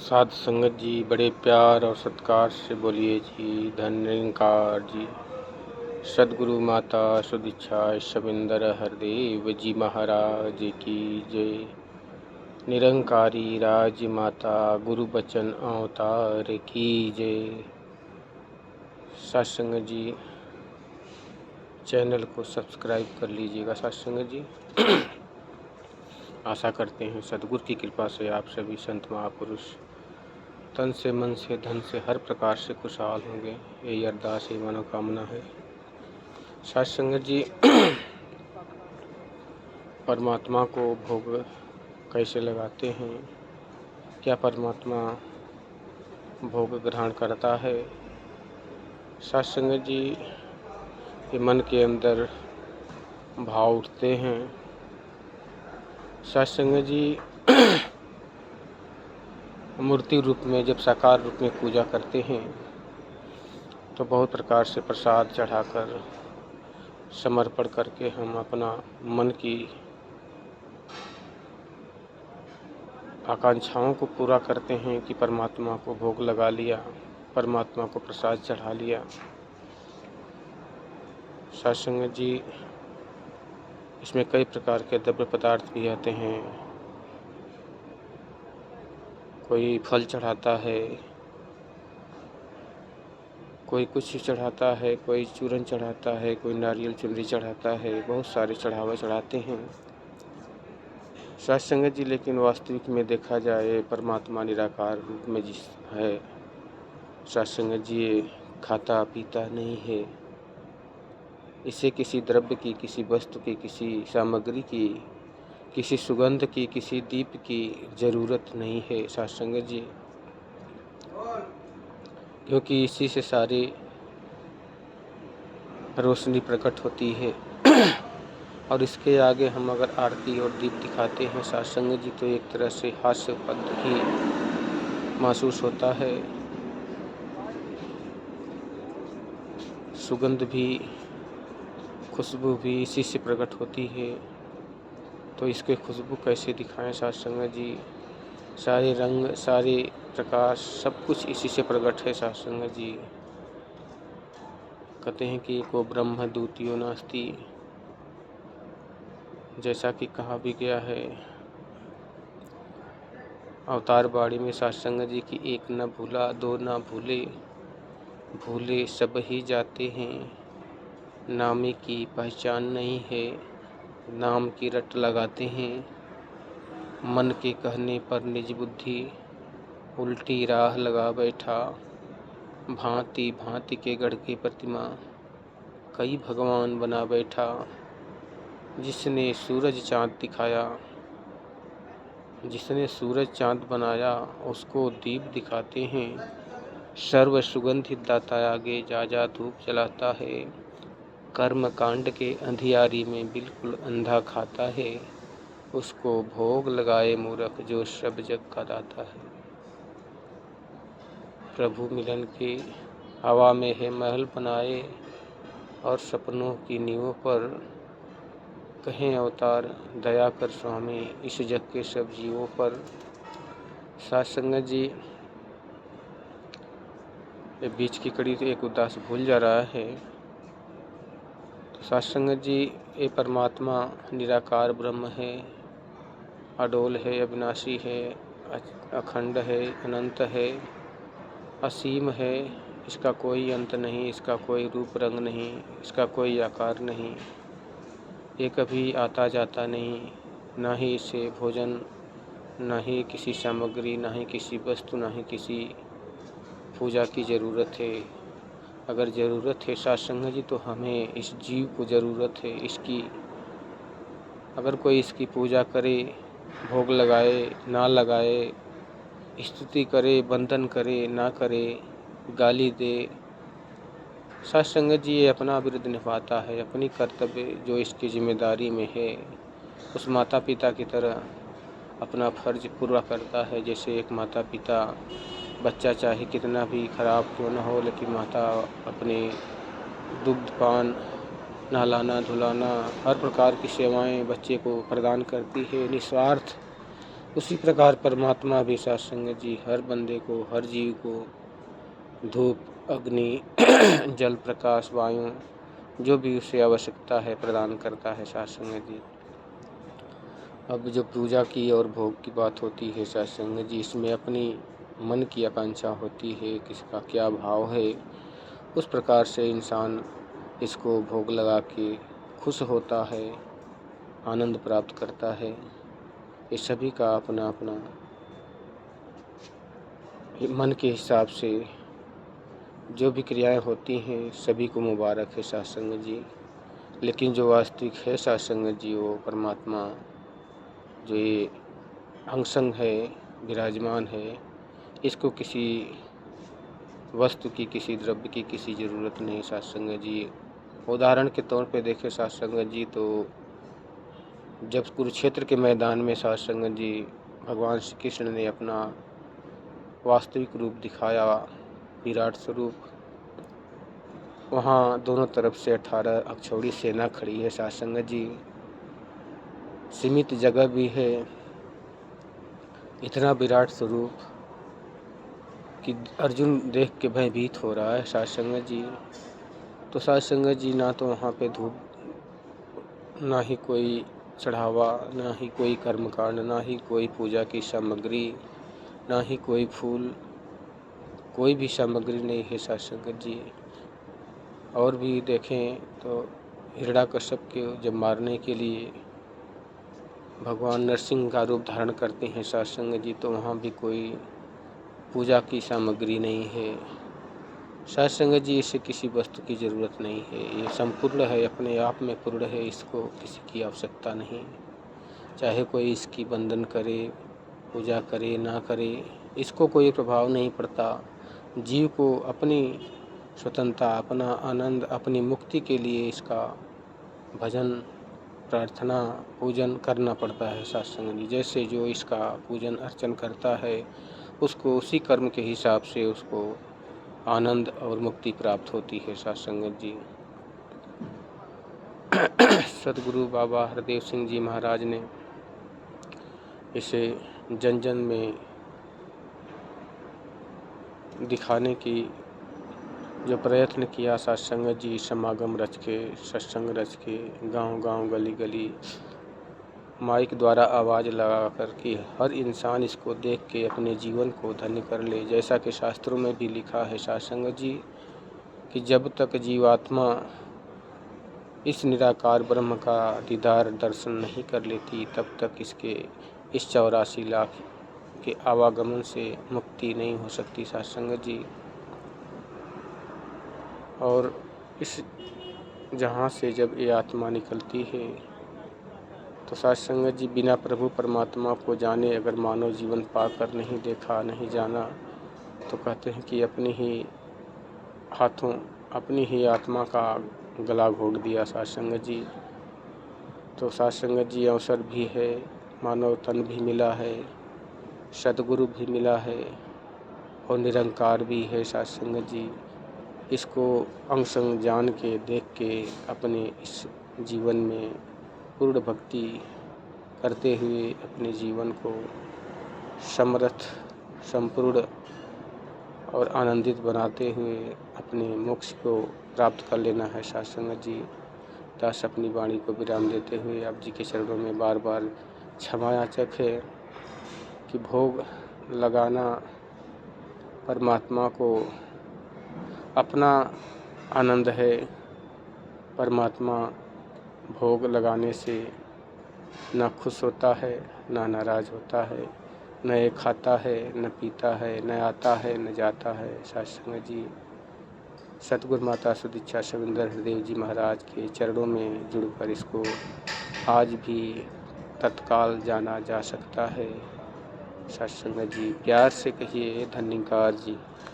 साध संगत जी, बड़े प्यार और सत्कार से बोलिए जी। धन निरंकार जी, सदगुरु माता सुदीक्षा शबिंदर हरदेव जी महाराज की जय। निरंकारी राज माता गुरु बचन अवतार की जय। साध संगत जी, चैनल को सब्सक्राइब कर लीजिएगा साध संगत जी। आशा करते हैं सदगुरु की कृपा से आप सभी संत महापुरुष तन से, मन से, धन से, हर प्रकार से खुशहाल होंगे। यही अरदास, यही मनोकामना है। साध संगत जी, परमात्मा को भोग कैसे लगाते हैं? क्या परमात्मा भोग ग्रहण करता है? साध संगत जी, ये मन के अंदर भाव उठते हैं। साध संगत जी, मूर्ति रूप में जब साकार रूप में पूजा करते हैं तो बहुत प्रकार से प्रसाद चढ़ाकर समर्पण करके हम अपना मन की आकांक्षाओं को पूरा करते हैं कि परमात्मा को भोग लगा लिया, परमात्मा को प्रसाद चढ़ा लिया। साध संगत जी, इसमें कई प्रकार के द्रव्य पदार्थ भी आते हैं। कोई फल चढ़ाता है, कोई कुछ चढ़ाता है, कोई चूरन चढ़ाता है, कोई नारियल चुनरी चढ़ाता है, बहुत सारे चढ़ावा चढ़ाते हैं साध संगत जी। लेकिन वास्तविक में देखा जाए, परमात्मा निराकार रूप में जिस है साध संगत जी, ये खाता पीता नहीं है। इसे किसी द्रव्य की, किसी वस्तु की, किसी सामग्री की, किसी सुगंध की, किसी दीप की जरूरत नहीं है साध संगत जी, क्योंकि इसी से सारी रोशनी प्रकट होती है। और इसके आगे हम अगर आरती और दीप दिखाते हैं साध संगत जी, तो एक तरह से हास्यपद ही महसूस होता है। सुगंध भी, खुशबू भी इसी से प्रकट होती है। तो इसके खुशबू कैसे दिखाएं साध संगत जी? सारे रंग, सारे प्रकाश, सब कुछ इसी से प्रकट है साध संगत जी। कहते हैं कि एको ब्रह्म द्वितीयो नास्ति, जैसा कि कहा भी गया है अवतार बाड़ी में साध संगत जी की, एक न भूला दो न भूले, भूले सब ही जाते हैं। नामे की पहचान नहीं है, नाम की रट लगाते हैं। मन के कहने पर निज बुद्धि उल्टी राह लगा बैठा। भांति भांति के गढ़ के प्रतिमा कई भगवान बना बैठा। जिसने सूरज चाँद दिखाया, जिसने सूरज चाँद बनाया, उसको दीप दिखाते हैं। सर्व सुगंधित दाता आगे जा जा धूप जलाता है। कर्म कांड के अंधियारी में बिल्कुल अंधा खाता है। उसको भोग लगाए मूर्ख जो सब जग का दाता है। प्रभु मिलन के हवा में है महल बनाए, और सपनों की नींवों पर कहें अवतार दया कर स्वामी इस जग के सब जीवों पर। साध संगत जी, ये बीच की कड़ी तो एक उदास भूल जा रहा है। तो साध संगत जी, ये परमात्मा निराकार ब्रह्म है, अडोल है, अविनाशी है, अखंड है, अनंत है, असीम है। इसका कोई अंत नहीं, इसका कोई रूप रंग नहीं, इसका कोई आकार नहीं। ये कभी आता जाता नहीं, ना ही इसे भोजन, ना ही किसी सामग्री, ना ही किसी वस्तु, ना ही किसी पूजा की ज़रूरत है। अगर ज़रूरत है साध संगत जी, तो हमें इस जीव को ज़रूरत है इसकी। अगर कोई इसकी पूजा करे, भोग लगाए ना लगाए, स्तुति करे, वंदन करे ना करे, गाली दे, साध संगत जी ये अपना विरुद्ध निभाता है। अपनी कर्तव्य जो इसकी जिम्मेदारी में है, उस माता पिता की तरह अपना फर्ज पूरा करता है। जैसे एक माता पिता, बच्चा चाहे कितना भी खराब क्यों न हो, लेकिन माता अपने दुग्धपान, नहलाना धुलाना, हर प्रकार की सेवाएं बच्चे को प्रदान करती है। निस्वार्थ उसी प्रकार परमात्मा भी साथ संगत जी हर बंदे को, हर जीव को धूप, अग्नि, जल, प्रकाश, वायु जो भी उसे आवश्यकता है प्रदान करता है साथ संगत जी। अब जो पूजा की और भोग की बात होती है साथ संगत जी, इसमें अपनी मन की आकांक्षा होती है, किसका क्या भाव है, उस प्रकार से इंसान इसको भोग लगा के खुश होता है, आनंद प्राप्त करता है। ये सभी का अपना अपना मन के हिसाब से जो भी क्रियाएं होती हैं सभी को मुबारक है साथ संगत जी। लेकिन जो वास्तविक है साथ संगत जी, वो परमात्मा जो ये अंग है, विराजमान है, इसको किसी वस्तु की, किसी द्रव्य की किसी ज़रूरत नहीं साथ संगत जी। उदाहरण के तौर पे देखें साथ संगत जी, तो जब कुरुक्षेत्र के मैदान में साथ संगत जी भगवान श्री कृष्ण ने अपना वास्तविक रूप दिखाया, विराट स्वरूप, वहाँ दोनों तरफ से 18 अक्षौड़ी सेना खड़ी है साथ संगत जी। सीमित जगह भी है, इतना विराट स्वरूप कि अर्जुन देख के भयभीत हो रहा है साथ संगत जी। तो साथ संगत जी ना तो वहाँ पे धूप, ना ही कोई चढ़ावा, ना ही कोई कर्मकांड, ना ही कोई पूजा की सामग्री, ना ही कोई फूल, कोई भी सामग्री नहीं है साथ संगत जी। और भी देखें तो हिरण्यकश्यप के जब मारने के लिए भगवान नरसिंह का रूप धारण करते हैं साथ संगत जी, तो वहाँ भी कोई पूजा की सामग्री नहीं है साथ संगत जी। इसे किसी वस्तु की ज़रूरत नहीं है, ये संपूर्ण है, अपने आप में पूर्ण है, इसको किसी की आवश्यकता नहीं। चाहे कोई इसकी वंदन करे, पूजा करे, ना करे, इसको कोई प्रभाव नहीं पड़ता। जीव को अपनी स्वतंत्रता, अपना आनंद, अपनी मुक्ति के लिए इसका भजन, प्रार्थना, पूजन करना पड़ता है साथ संगत जी। जैसे जो इसका पूजन अर्चन करता है उसको उसी कर्म के हिसाब से उसको आनंद और मुक्ति प्राप्त होती है साथ संगत जी। सदगुरु बाबा हरदेव सिंह जी महाराज ने इसे जन जन में दिखाने की जो प्रयत्न किया साथ संगत जी, समागम रच के, सत्संग रच के, गांव गांव, गली गली माइक द्वारा आवाज़ लगा कर कि हर इंसान इसको देख के अपने जीवन को धन्य कर ले। जैसा कि शास्त्रों में भी लिखा है साथ संगत जी कि जब तक जीवात्मा इस निराकार ब्रह्म का दीदार दर्शन नहीं कर लेती तब तक इसके इस 84 लाख के आवागमन से मुक्ति नहीं हो सकती साथ संगत जी। और इस जहाँ से जब ये आत्मा निकलती है तो साथ संगत जी बिना प्रभु परमात्मा को जाने अगर मानव जीवन पाकर नहीं देखा, नहीं जाना, तो कहते हैं कि अपनी ही हाथों अपनी ही आत्मा का गला घोट दिया साथ संगत जी। तो साथ संगत जी अवसर भी है, मानव तन भी मिला है, सदगुरु भी मिला है और निरंकार भी है साथ संगत जी। इसको अंग संग जान के, देख के अपने इस जीवन में पूर्ण भक्ति करते हुए अपने जीवन को समर्थ, संपूर्ण और आनंदित बनाते हुए अपने मोक्ष को प्राप्त कर लेना है साथ संगत जी। दास अपनी वाणी को विराम देते हुए आप जी के चरणों में बार बार क्षमा याचक है कि भोग लगाना परमात्मा को अपना आनंद है। परमात्मा भोग लगाने से न खुश होता है, न नाराज होता है, न ये खाता है, न पीता है, न आता है, न जाता है साथ संगत जी। सतगुरु माता सुदीक्षा सविंदर हरदेव जी महाराज के चरणों में जुड़कर इसको आज भी तत्काल जाना जा सकता है साथ संगत जी। प्यार से कहिए धन्यकार जी।